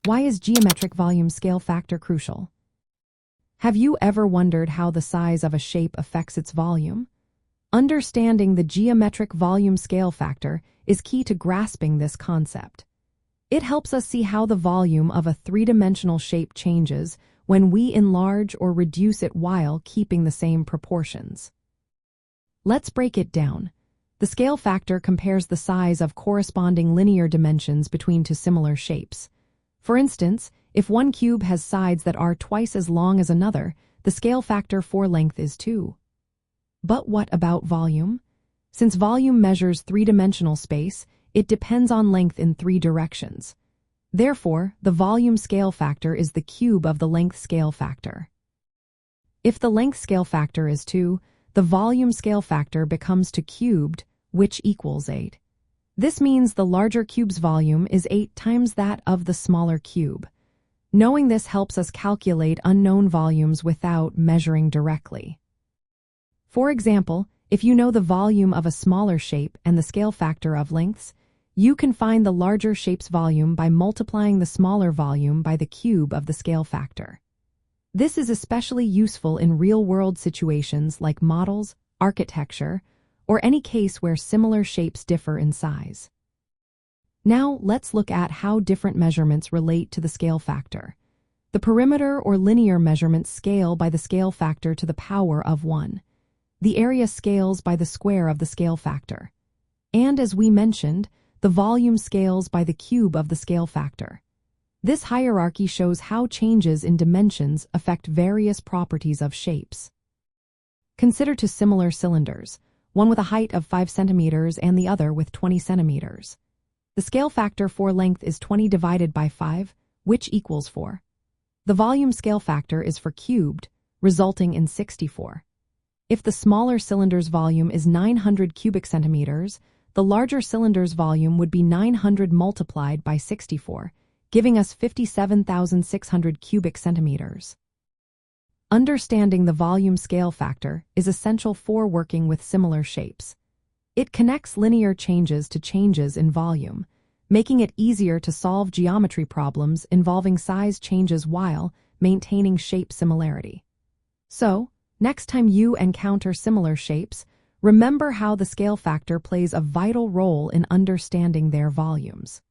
Why is geometric volume scale factor crucial? Have you ever wondered how the size of a shape affects its volume? Understanding the geometric volume scale factor is key to grasping this concept. It helps us see how the volume of a three-dimensional shape changes when we enlarge or reduce it while keeping the same proportions. Let's break it down. The scale factor compares the size of corresponding linear dimensions between two similar shapes. For instance, if one cube has sides that are twice as long as another, the scale factor for length is 2. But what about volume? Since volume measures three-dimensional space, it depends on length in 3 directions. Therefore, the volume scale factor is the cube of the length scale factor. If the length scale factor is 2, the volume scale factor becomes 2 cubed, which equals 8. This means the larger cube's volume is 8 times that of the smaller cube. Knowing this helps us calculate unknown volumes without measuring directly. For example, if you know the volume of a smaller shape and the scale factor of lengths, you can find the larger shape's volume by multiplying the smaller volume by the cube of the scale factor. This is especially useful in real-world situations like models, architecture, or any case where similar shapes differ in size. Now, let's look at how different measurements relate to the scale factor. The perimeter or linear measurements scale by the scale factor to the power of 1. The area scales by the square of the scale factor. And as we mentioned, the volume scales by the cube of the scale factor. This hierarchy shows how changes in dimensions affect various properties of shapes. Consider two similar cylinders, one with a height of 5 centimeters and the other with 20 centimeters. The scale factor for length is 20 divided by 5, which equals 4. The volume scale factor is for cubed, resulting in 64. If the smaller cylinder's volume is 900 cubic centimeters, the larger cylinder's volume would be 900 multiplied by 64, giving us 57,600 cubic centimeters. Understanding the volume scale factor is essential for working with similar shapes. It connects linear changes to changes in volume, making it easier to solve geometry problems involving size changes while maintaining shape similarity. So, next time you encounter similar shapes, remember how the scale factor plays a vital role in understanding their volumes.